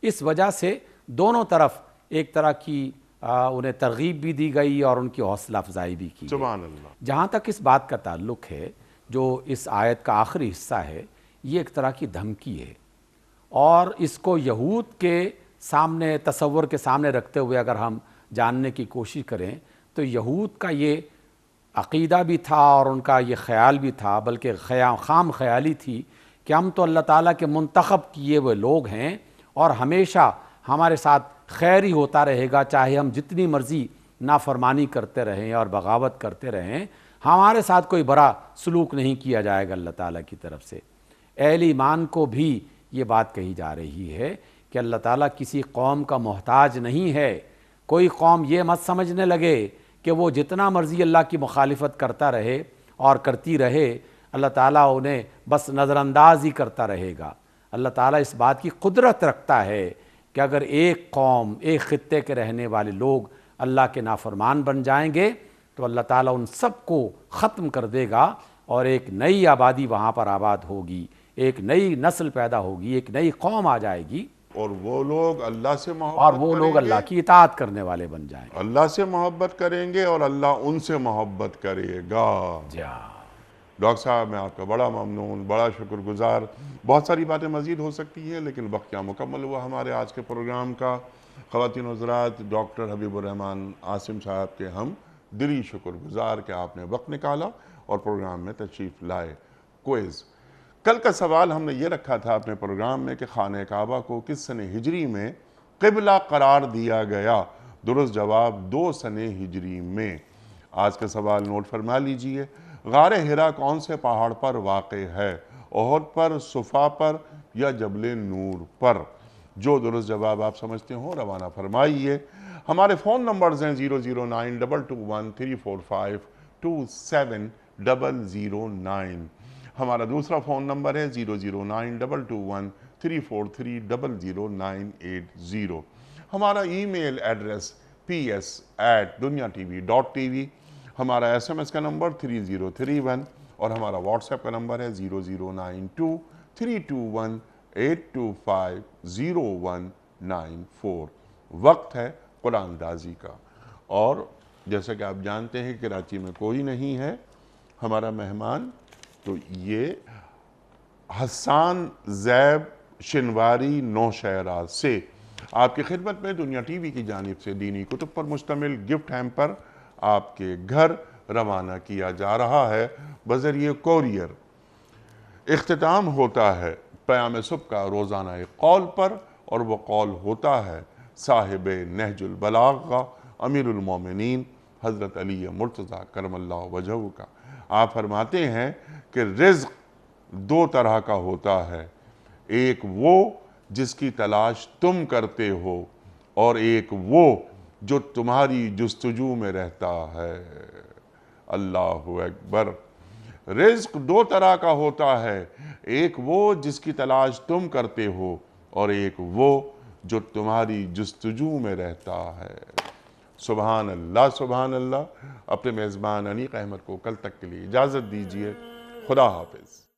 اس وجہ سے دونوں طرف ایک طرح کی انہیں ترغیب بھی دی گئی اور ان کی حوصلہ افزائی بھی کی گئی۔ سبحان اللہ۔ جہاں تک اس بات کا تعلق ہے، جو اس آیت کا آخری حصہ ہے، یہ ایک طرح کی دھمکی ہے، اور اس کو یہود کے سامنے، تصور کے سامنے رکھتے ہوئے اگر ہم جاننے کی کوشش کریں تو یہود کا یہ عقیدہ بھی تھا اور ان کا یہ خیال بھی تھا، بلکہ خام خیالی تھی کہ ہم تو اللہ تعالیٰ کے منتخب کیے ہوئے لوگ ہیں اور ہمیشہ ہمارے ساتھ خیر ہی ہوتا رہے گا، چاہے ہم جتنی مرضی نافرمانی کرتے رہیں اور بغاوت کرتے رہیں، ہمارے ساتھ کوئی برا سلوک نہیں کیا جائے گا اللہ تعالیٰ کی طرف سے۔ اہل ایمان کو بھی یہ بات کہی جا رہی ہے کہ اللہ تعالیٰ کسی قوم کا محتاج نہیں ہے۔ کوئی قوم یہ مت سمجھنے لگے کہ وہ جتنا مرضی اللہ کی مخالفت کرتا رہے اور کرتی رہے، اللہ تعالیٰ انہیں بس نظر انداز ہی کرتا رہے گا۔ اللہ تعالیٰ اس بات کی قدرت رکھتا ہے کہ اگر ایک قوم، ایک خطے کے رہنے والے لوگ اللہ کے نافرمان بن جائیں گے تو اللہ تعالیٰ ان سب کو ختم کر دے گا اور ایک نئی آبادی وہاں پر آباد ہوگی، ایک نئی نسل پیدا ہوگی، ایک نئی قوم آ جائے گی، اور وہ لوگ اللہ سے محبت اور وہ لوگ اللہ کی اطاعت کرنے والے بن جائیں گے۔ اللہ سے محبت کریں گے اور اللہ ان سے محبت کرے گا۔ ڈاکٹر صاحب میں آپ کا بڑا ممنون، بڑا شکر گزار۔ بہت ساری باتیں مزید ہو سکتی ہیں لیکن وقت کیا مکمل ہوا ہمارے آج کے پروگرام کا۔ خواتین و حضرات، ڈاکٹر حبیب الرحمان عاصم صاحب کے ہم دلی شکر گزار کہ آپ نے وقت نکالا اور پروگرام میں تشریف لائے۔ کوئز کل کا سوال ہم نے یہ رکھا تھا اپنے پروگرام میں کہ خانہ کعبہ کو کس سنہ ہجری میں قبلہ قرار دیا گیا؟ درست جواب 2 سنہ ہجری میں۔ آج کا سوال نوٹ فرما لیجئے۔ غار حرا کون سے پہاڑ پر واقع ہے؟ احد پر، صفا پر یا جبل نور پر؟ جو درست جواب آپ سمجھتے ہوں روانہ فرمائیے۔ ہمارے فون نمبرز ہیں 009221524527009۔ ہمارا دوسرا فون نمبر ہے 009221430009880۔ ہمارا ای میل ایڈریس ps@duniatv.tv۔ ہمارا SMS کا نمبر 3031 اور ہمارا واٹس ایپ کا نمبر ہے 009232500194۔ وقت ہے قرآن اندازی کا، اور جیسا کہ آپ جانتے ہیں کراچی میں کوئی نہیں ہے ہمارا مہمان، تو یہ حسان زیب شنواری نوشہرہ سے آپ کی خدمت میں دنیا ٹی وی کی جانب سے دینی کتب پر مشتمل گفٹ ہیمپر آپ کے گھر روانہ کیا جا رہا ہے بذریعہ کوریئر۔ اختتام ہوتا ہے پیام صبح کا روزانہ ایک قول پر، اور وہ قول ہوتا ہے صاحب نہج البلاغہ کا، امیر المومنین حضرت علی مرتضیٰ کرم اللہ وجہہ کا۔ آپ فرماتے ہیں کہ رزق 2 طرح کا ہوتا ہے، ایک وہ جس کی تلاش تم کرتے ہو اور ایک وہ جو تمہاری جستجو میں رہتا ہے۔ اللہ اکبر۔ رزق 2 طرح کا ہوتا ہے، ایک وہ جس کی تلاش تم کرتے ہو اور ایک وہ جو تمہاری جستجو میں رہتا ہے۔ سبحان اللہ، سبحان اللہ۔ اپنے میزبان انیق احمد کو کل تک کے لیے اجازت دیجیے۔ خدا حافظ۔